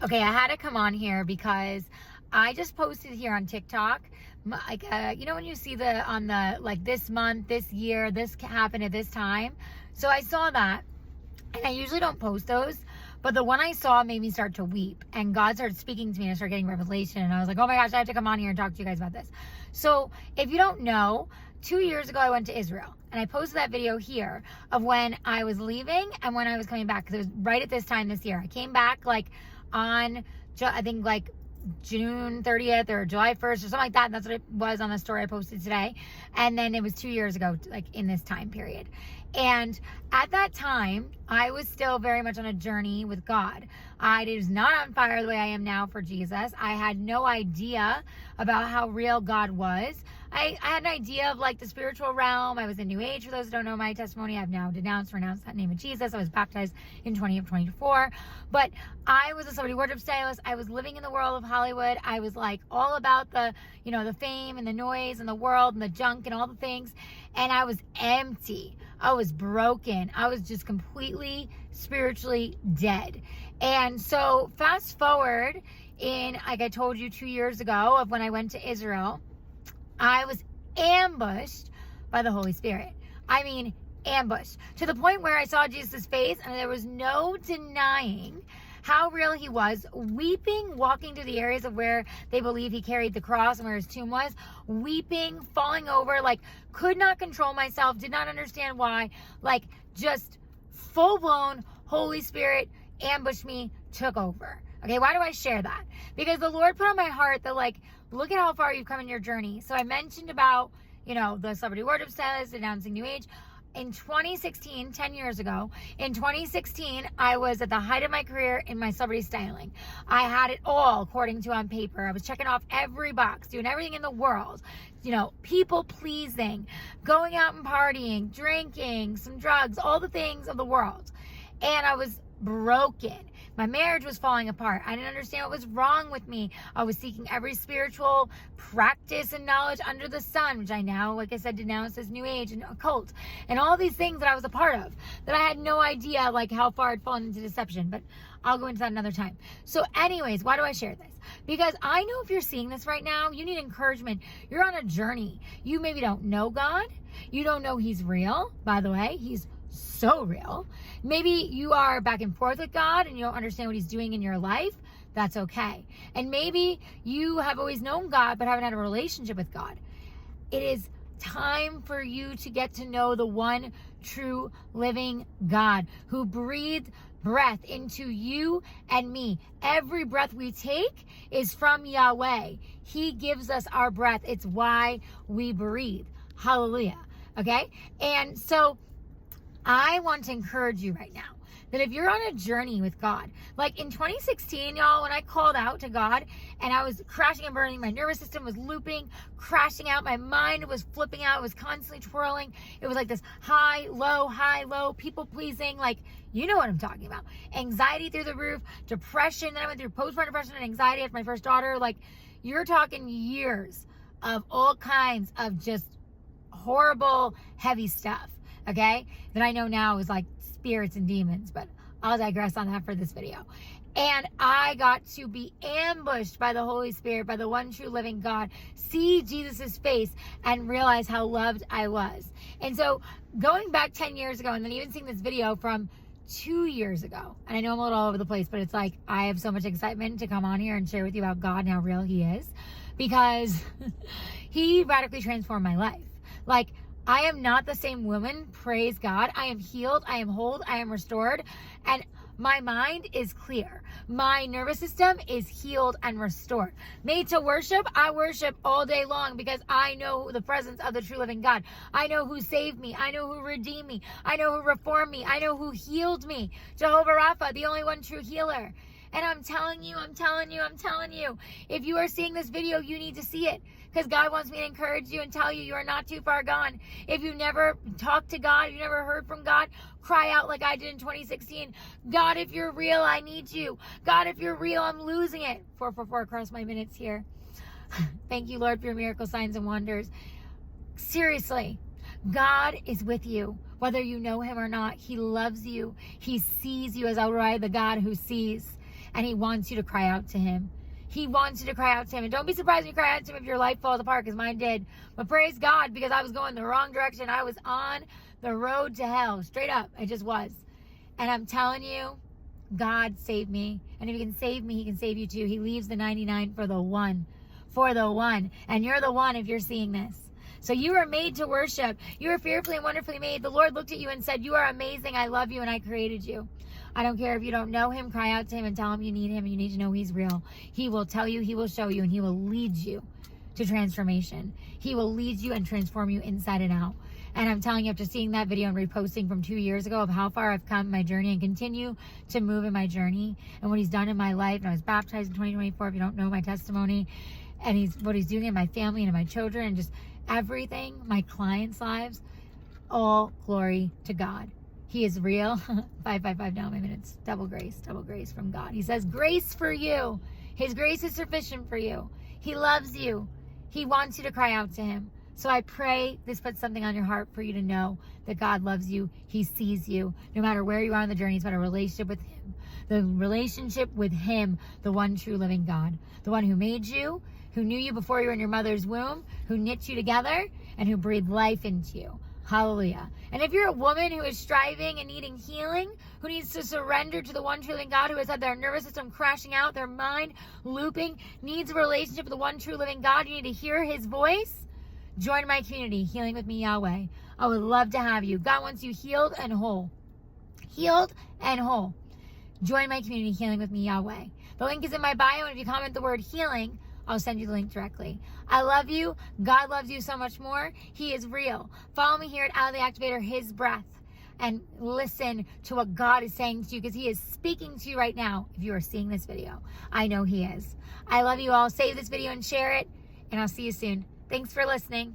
Okay, I had to come on here because I just posted here on TikTok, like, when you see on the, like, this month, this year, this happened at this time. So I saw that, and I usually don't post those, but the one I saw made me start to weep, and God started speaking to me, and I started getting revelation, and I was like, oh my gosh, I have to come on here and talk to you guys about this. So if you don't know, 2 years ago, I went to Israel, and I posted that video here of when I was leaving and when I was coming back, because it was right at this time this year. I came back, like, on, I think, like, June 30th or July 1st or something like that. And that's what it was on the story I posted today. And then it was 2 years ago, like, in this time period. And at that time, I was still very much on a journey with God. I was not on fire the way I am now for Jesus. I had no idea about how real God was. I had an idea of, like, the spiritual realm. I was in New Age. For those who don't know my testimony, I've now renounced that name of Jesus. I was baptized in 2024. But I was a celebrity wardrobe stylist. I was living in the world of Hollywood. I was, like, all about the fame and the noise and the world and the junk and all the things. And I was empty. I was broken. I was just completely spiritually dead. And so fast forward in, like I told you 2 years ago, of when I went to Israel, I was ambushed by the Holy Spirit. I mean, ambushed. To the point where I saw Jesus' face and there was no denying how real he was, weeping, walking through the areas of where they believe he carried the cross and where his tomb was, weeping, falling over, like, could not control myself, did not understand why, like, just full-blown Holy Spirit ambushed me, took over. Okay, why do I share that? Because the Lord put on my heart that, like, look at how far you've come in your journey. So I mentioned about, the celebrity wardrobe stylist, announcing New Age. In 2016, 10 years ago, in 2016, I was at the height of my career in my celebrity styling. I had it all according to on paper. I was checking off every box, doing everything in the world, people pleasing, going out and partying, drinking, some drugs, all the things of the world. And I was broken. My marriage was falling apart. I didn't understand what was wrong with me. I was seeking every spiritual practice and knowledge under the sun, which I now, like I said, denounce as New Age and occult, and all these things that I was a part of, that I had no idea, like, how far I'd fallen into deception. But I'll go into that another time. So anyways, why do I share this? Because I know if you're seeing this right now, you need encouragement. You're on a journey. You maybe don't know God. You don't know he's real. By the way, he's so real. Maybe you are back and forth with God and you don't understand what he's doing in your life. That's okay. And maybe you have always known God but haven't had a relationship with God. It is time for you to get to know the one true living God who breathed breath into you and me. Every breath we take is from Yahweh. He gives us our breath. It's why we breathe. Hallelujah. Okay? And so I want to encourage you right now that if you're on a journey with God, like in 2016, y'all, when I called out to God and I was crashing and burning, my nervous system was looping, crashing out, my mind was flipping out, it was constantly twirling. It was like this high, low, people pleasing, like, you know what I'm talking about. Anxiety through the roof, depression. Then I went through postpartum depression and anxiety after my first daughter. Like, you're talking years of all kinds of just horrible, heavy stuff. Okay, that I know now is like spirits and demons, but I'll digress on that for this video. And I got to be ambushed by the Holy Spirit, by the one true living God, see Jesus's face and realize how loved I was. And so going back 10 years ago and then even seeing this video from 2 years ago, and I know I'm a little all over the place, but it's like I have so much excitement to come on here and share with you about God and how real he is, because he radically transformed my life. Like, I am not the same woman, praise God. I am healed, I am whole, I am restored, and my mind is clear. My nervous system is healed and restored. Made to worship, I worship all day long because I know the presence of the true living God. I know who saved me. I know who redeemed me. I know who reformed me. I know who healed me. Jehovah Rapha, the only one true healer. And I'm telling you, if you are seeing this video, you need to see it. Because God wants me to encourage you and tell you you are not too far gone. If you never talked to God, you never heard from God, cry out like I did in 2016. God, if you're real, I need you. God, if you're real, I'm losing it. 444 across my minutes here. Thank you, Lord, for your miracle signs and wonders. Seriously, God is with you. Whether you know him or not, he loves you. He sees you as El Roi, the God who sees. And he wants you to cry out to him. He wants you to cry out to him. And don't be surprised when you cry out to him if your life falls apart, because mine did. But praise God, because I was going the wrong direction. I was on the road to hell. Straight up. I just was. And I'm telling you, God saved me. And if he can save me, he can save you too. He leaves the 99 for the one. For the one. And you're the one if you're seeing this. So you are made to worship. You are fearfully and wonderfully made. The Lord looked at you and said, you are amazing. I love you and I created you. I don't care if you don't know him. Cry out to him and tell him you need him and you need to know he's real. He will tell you, he will show you, and he will lead you to transformation. He will lead you and transform you inside and out. And I'm telling you, after seeing that video and reposting from 2 years ago of how far I've come in my journey and continue to move in my journey and what he's done in my life. And I was baptized in 2024, if you don't know my testimony. And what he's doing in my family and in my children and just everything, my clients' lives. All glory to God. He is real. 555 now, my minutes. Double grace from God. He says, grace for you. His grace is sufficient for you. He loves you. He wants you to cry out to him. So I pray this puts something on your heart for you to know that God loves you. He sees you. No matter where you are on the journey, it's about a relationship with him. The relationship with him, the one true living God. The one who made you, who knew you before you were in your mother's womb, who knit you together, and who breathed life into you. Hallelujah. And if you're a woman who is striving and needing healing, who needs to surrender to the one true living God, who has had their nervous system crashing out, their mind looping, needs a relationship with the one true living God, you need to hear his voice, join my community, Healing with Me Yahweh. I would love to have you. God wants you healed and whole. Healed and whole. Join my community, Healing with Me Yahweh. The link is in my bio, and if you comment the word healing, I'll send you the link directly. I love you. God loves you so much more. He is real. Follow me here at Ali the Activator, his breath, and listen to what God is saying to you, because he is speaking to you right now if you are seeing this video. I know he is. I love you all. Save this video and share it, and I'll see you soon. Thanks for listening.